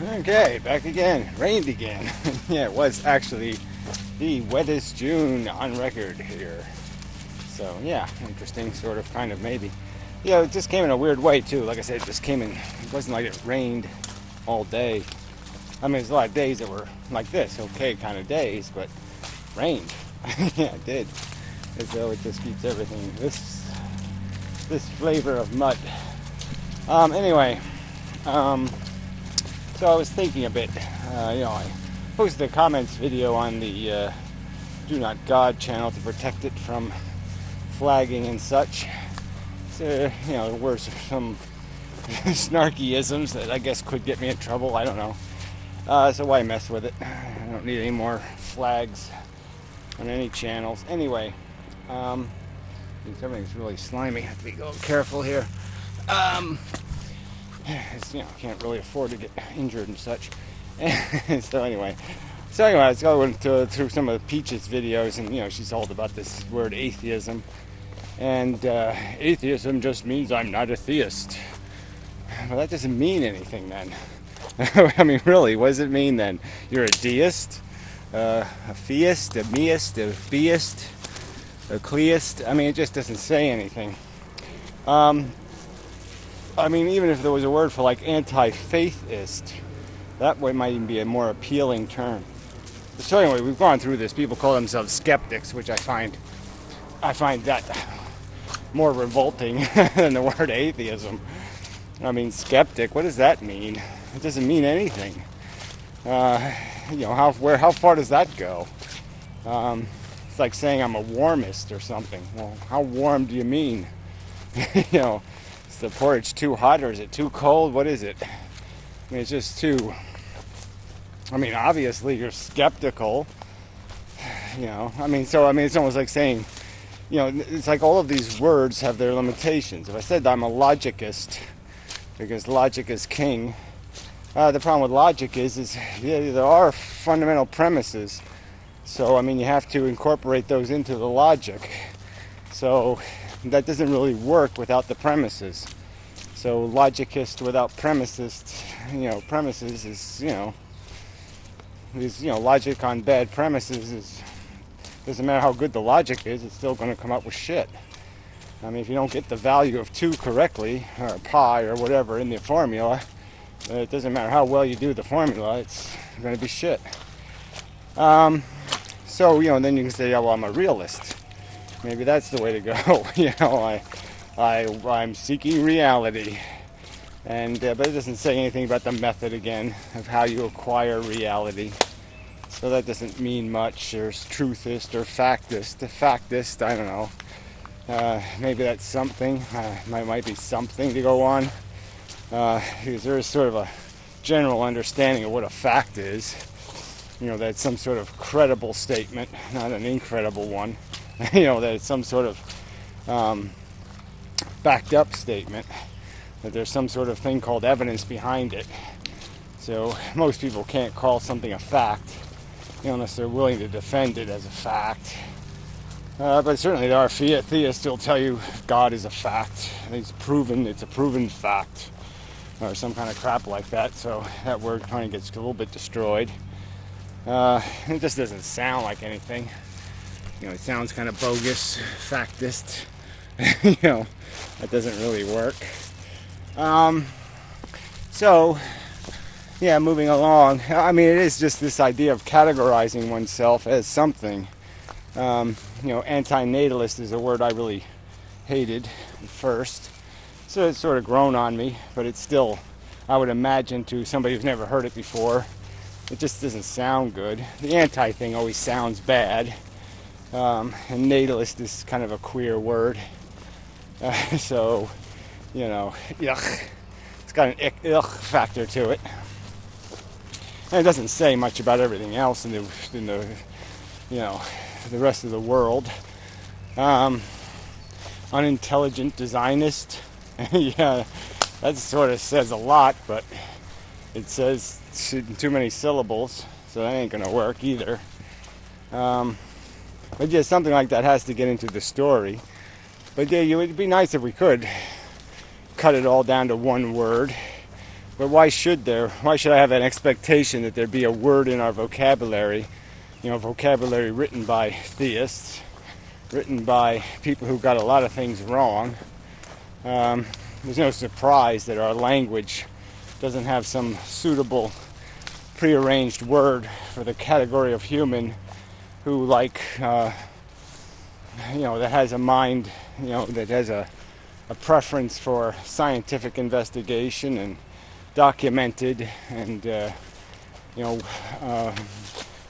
Okay, back again. Rained again. Yeah, it was actually the wettest June on record here. So, yeah, interesting, sort of, kind of, maybe. Yeah, it just came in a weird way, too. Like I said, it just came in, it wasn't like it rained all day. I mean, there's a lot of days that were like this, okay kind of days, but rained. Yeah, it did. As though it just keeps everything, this flavor of mud. Anyway, so I was thinking a bit, I posted a comments video on the Do Not God channel to protect it from flagging and such. So, there were some snarkyisms that I guess could get me in trouble. I don't know. So why mess with it? I don't need any more flags on any channels. Anyway, everything's really slimy. I have to be a little careful here. Can't really afford to get injured and such. so anyway, I was going through some of Peach's videos, and she's all about this word atheism, and atheism just means I'm not a theist. Well, that doesn't mean anything then. I mean, really, what does it mean then? You're a deist, a theist, a meist, a beist, a cleist? I mean, it just doesn't say anything. I mean, even if there was a word for like anti-faithist, that way might even be a more appealing term. So anyway, we've gone through this. People call themselves skeptics, which I find that more revolting than the word atheism. I mean, skeptic, what does that mean? It doesn't mean anything. How far does that go? It's like saying I'm a warmist or something. Well, how warm do you mean? Is the porridge too hot or is it too cold? What is it? I mean, it's just too... obviously you're skeptical. It's almost like saying, it's like all of these words have their limitations. If I said I'm a logicist, because logic is king, the problem with logic is there are fundamental premises. So, you have to incorporate those into the logic. So, that doesn't really work without the premises. So, logicist without premises, premises is, logic on bad premises doesn't matter how good the logic is, it's still going to come up with shit. If you don't get the value of 2 correctly, or pi or whatever in the formula, it doesn't matter how well you do the formula, it's going to be shit. Then you can say, I'm a realist. Maybe that's the way to go. I'm seeking reality. But it doesn't say anything about the method again of how you acquire reality. So that doesn't mean much. There's truthist or factist. The factist, I don't know. Maybe that's something. Might be something to go on. Because there is sort of a general understanding of what a fact is. That's some sort of credible statement, not an incredible one. That it's some sort of backed up statement. That there's some sort of thing called evidence behind it. So most people can't call something a fact, unless they're willing to defend it as a fact. But certainly there are theists who'll tell you God is a fact. It's a proven fact. Or some kind of crap like that. So that word kind of gets a little bit destroyed. It just doesn't sound like anything. It sounds kind of bogus, factist. That doesn't really work. Moving along. It is just this idea of categorizing oneself as something. Anti-natalist is a word I really hated at first. So it's sort of grown on me, but it's still, I would imagine, to somebody who's never heard it before, it just doesn't sound good. The anti thing always sounds bad. And natalist is kind of a queer word. Yuck. It's got an ick factor to it. And it doesn't say much about everything else in the rest of the world. Unintelligent designist. Yeah, that sort of says a lot, but it says too many syllables, so that ain't gonna work either. But yeah, something like that has to get into the story. But yeah, it would be nice if we could cut it all down to one word. But why should I have an expectation that there be a word in our vocabulary, vocabulary written by theists, written by people who got a lot of things wrong? There's no surprise that our language doesn't have some suitable prearranged word for the category of human who that has a mind, that has a preference for scientific investigation and documented and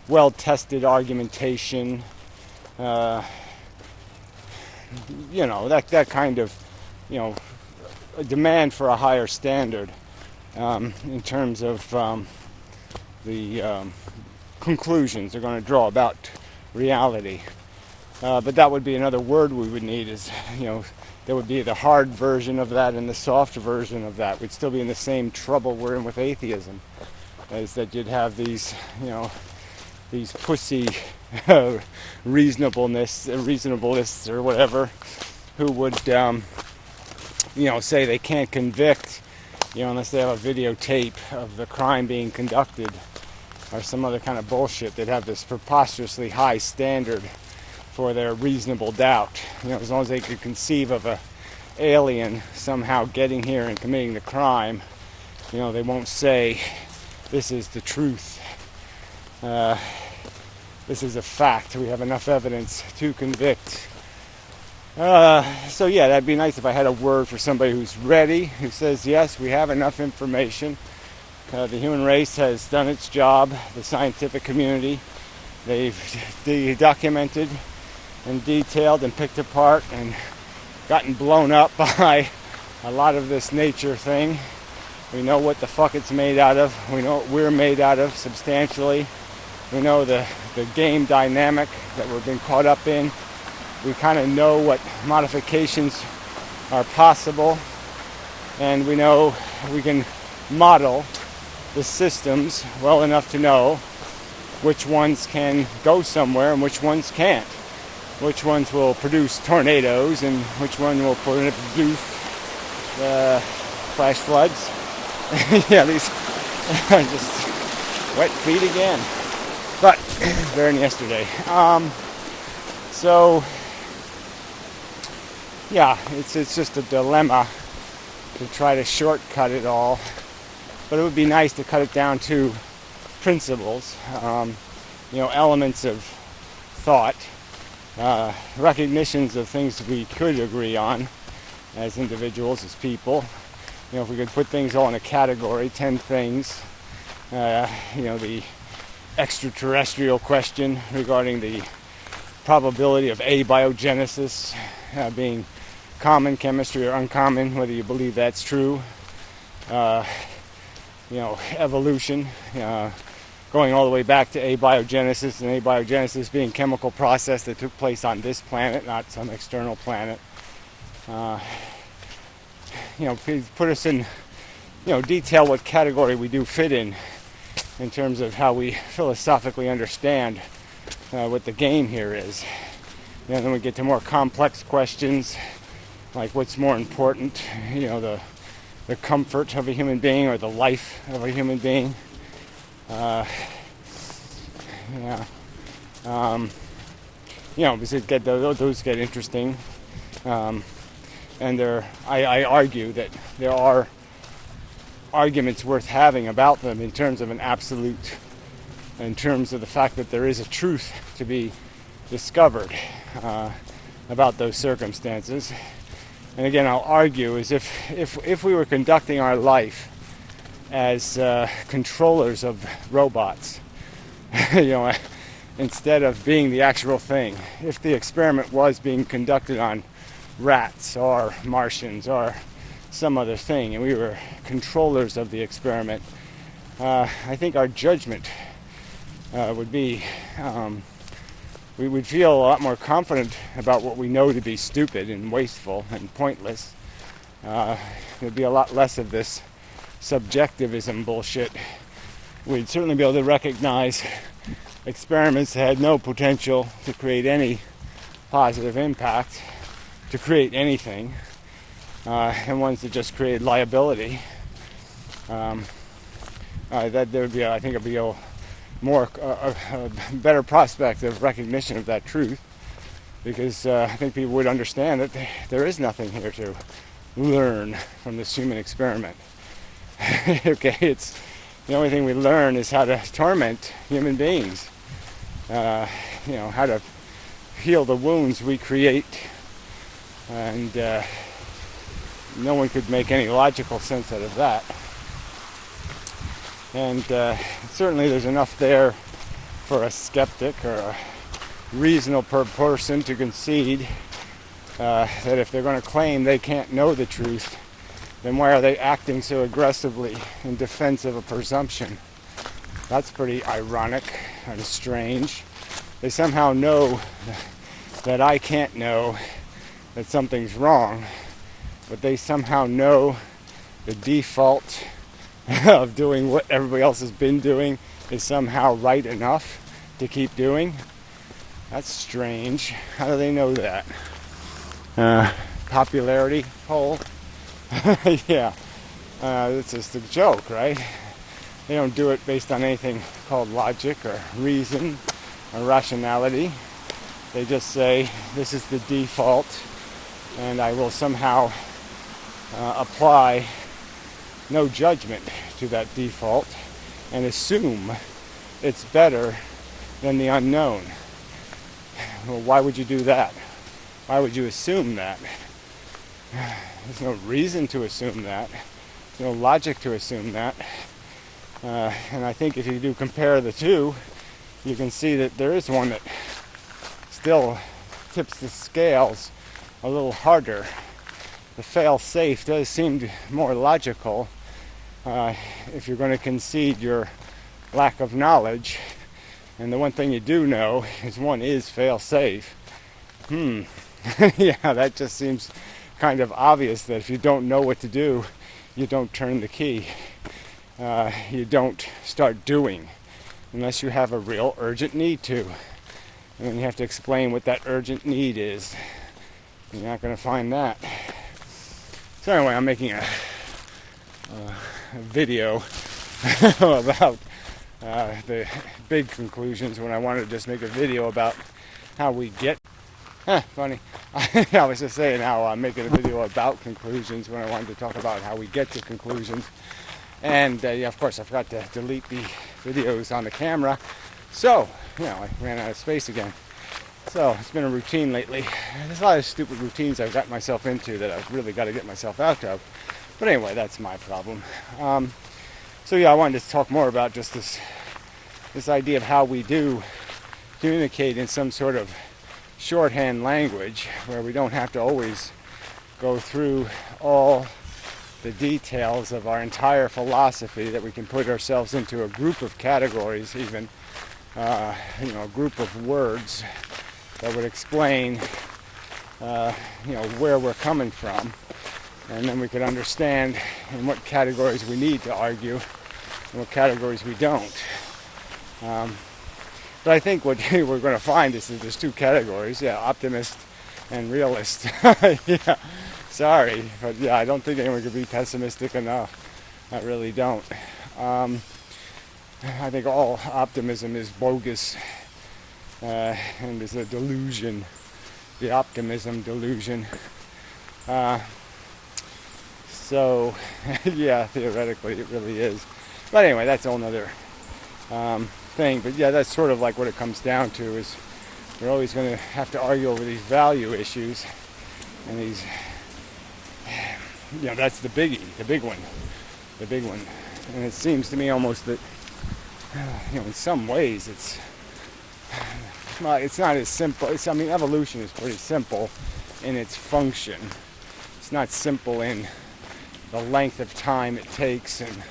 well-tested argumentation, that kind of, a demand for a higher standard in terms of the conclusions they're going to draw about reality. But that would be another word we would need, is, there would be the hard version of that and the soft version of that. We'd still be in the same trouble we're in with atheism, is that you'd have these, these pussy reasonableists or whatever, who would, say they can't convict, unless they have a videotape of the crime being conducted, or some other kind of bullshit. They'd have this preposterously high standard for their reasonable doubt. As long as they could conceive of a alien somehow getting here and committing the crime, they won't say, this is the truth. This is a fact. We have enough evidence to convict. So yeah, that'd be nice if I had a word for somebody who's ready, who says, yes, we have enough information. The human race has done its job. The scientific community, they've documented and detailed and picked apart and gotten blown up by a lot of this nature thing. We know what the fuck it's made out of. We know what we're made out of substantially. We know the game dynamic that we've been caught up in. We kind of know what modifications are possible, and we know we can model the systems well enough to know which ones can go somewhere and which ones can't. Which ones will produce tornadoes and which one will produce flash floods. Yeah, these are just wet feet again. But better than yesterday. So yeah, it's just a dilemma to try to shortcut it all. But it would be nice to cut it down to principles, elements of thought, recognitions of things we could agree on as individuals, as people. If we could put things all in a category, 10 things, the extraterrestrial question regarding the probability of abiogenesis being common chemistry or uncommon, whether you believe that's true, evolution, going all the way back to abiogenesis, and abiogenesis being chemical process that took place on this planet, not some external planet. Please put us in, detail what category we do fit in terms of how we philosophically understand what the game here is. Then we get to more complex questions, like what's more important, the comfort of a human being or the life of a human being. Because those get interesting, and I argue that there are arguments worth having about them in terms of an absolute, in terms of the fact that there is a truth to be discovered about those circumstances. And again, I'll argue is if we were conducting our life as controllers of robots, instead of being the actual thing, if the experiment was being conducted on rats or Martians or some other thing, and we were controllers of the experiment, I think our judgment would be, we would feel a lot more confident about what we know to be stupid and wasteful and pointless. There'd be a lot less of this subjectivism bullshit. We'd certainly be able to recognize experiments that had no potential to create any positive impact, to create anything, and ones that just created liability. that there would be, I think, it'd be a better prospect of recognition of that truth, because I think people would understand that there is nothing here to learn from this human experiment. Okay, it's the only thing we learn is how to torment human beings. How to heal the wounds we create, and no one could make any logical sense out of that. And certainly there's enough there for a skeptic or a reasonable person to concede that if they're going to claim they can't know the truth, then why are they acting so aggressively in defense of a presumption? That's pretty ironic and strange. They somehow know that I can't know that something's wrong, but they somehow know the default of doing what everybody else has been doing is somehow right enough to keep doing. That's strange. How do they know that? Popularity poll? Yeah. It's just a joke, right? They don't do it based on anything called logic or reason or rationality. They just say, this is the default, and I will somehow apply no judgment to that default and assume it's better than the unknown. Well, why would you do that? Why would you assume that? There's no reason to assume that. There's no logic to assume that. And I think if you do compare the two, you can see that there is one that still tips the scales a little harder. The fail-safe does seem more logical if you're going to concede your lack of knowledge. And the one thing you do know is one is fail-safe. Yeah, that just seems kind of obvious that if you don't know what to do, you don't turn the key. You don't start doing unless you have a real urgent need to. And then you have to explain what that urgent need is. You're not going to find that. So anyway, I'm making a video about the big conclusions when I wanted to just make a video about how we get... funny. I was just saying how I'm making a video about conclusions when I wanted to talk about how we get to conclusions. And yeah, of course, I forgot to delete the videos on the camera. So, I ran out of space again. So, it's been a routine lately. There's a lot of stupid routines I've got myself into that I've really got to get myself out of. But anyway, that's my problem. So yeah, I wanted to talk more about just this idea of how we do communicate in some sort of shorthand language where we don't have to always go through all the details of our entire philosophy, that we can put ourselves into a group of categories, even a group of words that would explain where we're coming from, and then we could understand in what categories we need to argue and what categories we don't. But I think what we're going to find is that there's two categories, optimist and realist. Yeah, sorry, but yeah, I don't think anyone could be pessimistic enough. I really don't. I think all optimism is bogus and is a delusion, the optimism delusion. So, yeah, theoretically it really is. But anyway, that's a whole nother thing. But yeah, that's sort of like what it comes down to, is we're always going to have to argue over these value issues. And these, that's the biggie, the big one. And it seems to me almost that, in some ways it's not as simple. Evolution is pretty simple in its function. It's not simple in the length of time it takes and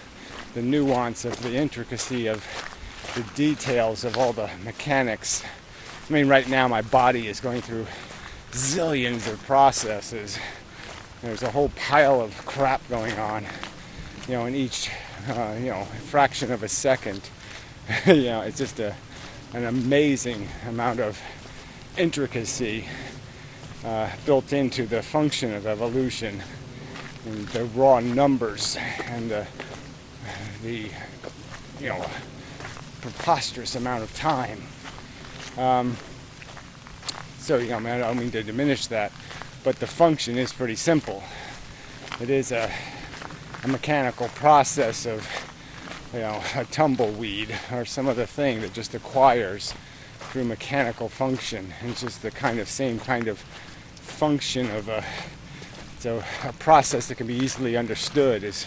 the nuance of the intricacy of the details of all the mechanics. Right now my body is going through zillions of processes. There's a whole pile of crap going on, in each, fraction of a second. It's just an amazing amount of intricacy built into the function of evolution, and the raw numbers and the the, preposterous amount of time. So, I don't mean to diminish that, but the function is pretty simple. It is a mechanical process of, a tumbleweed or some other thing that just acquires through mechanical function. And it's just the same kind of function of a process that can be easily understood as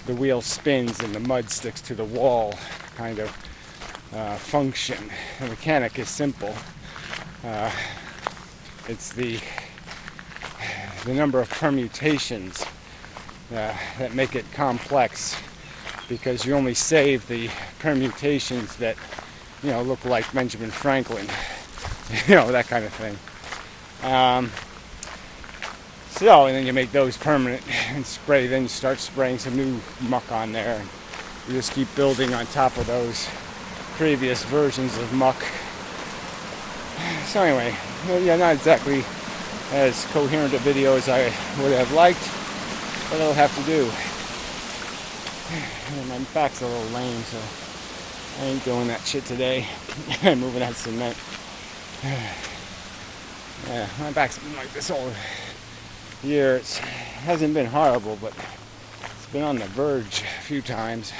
the wheel spins and the mud sticks to the wall kind of function. The mechanic is simple. It's the number of permutations that make it complex, because you only save the permutations that look like Benjamin Franklin, that kind of thing. And then you make those permanent and spray. Then you start spraying some new muck on there, and you just keep building on top of those previous versions of muck. So anyway, not exactly as coherent a video as I would have liked, but it'll have to do. And my back's a little lame, so I ain't doing that shit today. I'm moving that cement. Yeah, my back's been like this all year. It hasn't been horrible, but it's been on the verge a few times.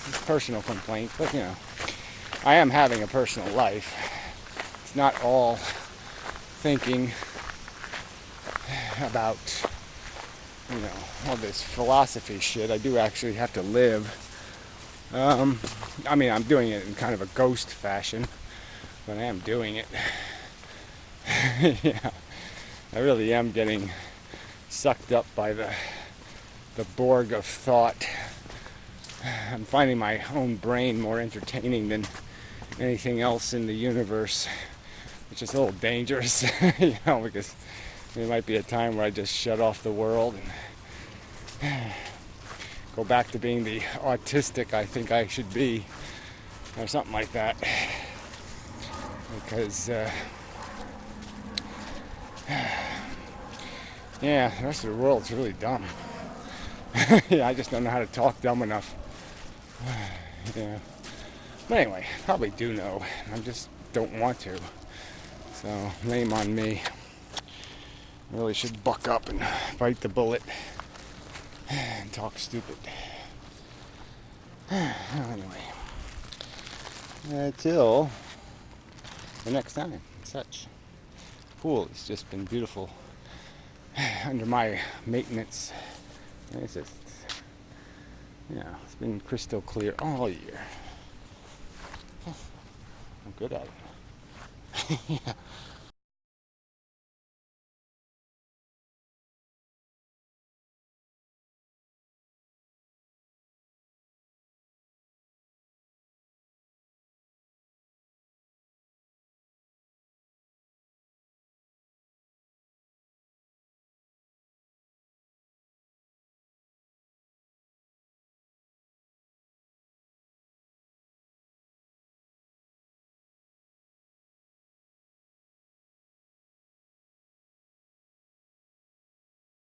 It's a personal complaint, but I am having a personal life. It's not all thinking about all this philosophy shit. I do actually have to live. I'm doing it in kind of a ghost fashion, but I am doing it. Yeah, I really am getting sucked up by the Borg of thought. I'm finding my own brain more entertaining than anything else in the universe, which is a little dangerous, because there might be a time where I just shut off the world and go back to being the autistic I think I should be, or something like that. Because, the rest of the world's really dumb. I just don't know how to talk dumb enough. Yeah. But anyway, probably do know. I just don't want to. So, lame on me. Really should buck up and bite the bullet and talk stupid. Anyway, till the next time, such. Pool has just been beautiful under my maintenance. It's just, it's been crystal clear all year. I'm good at it. Yeah.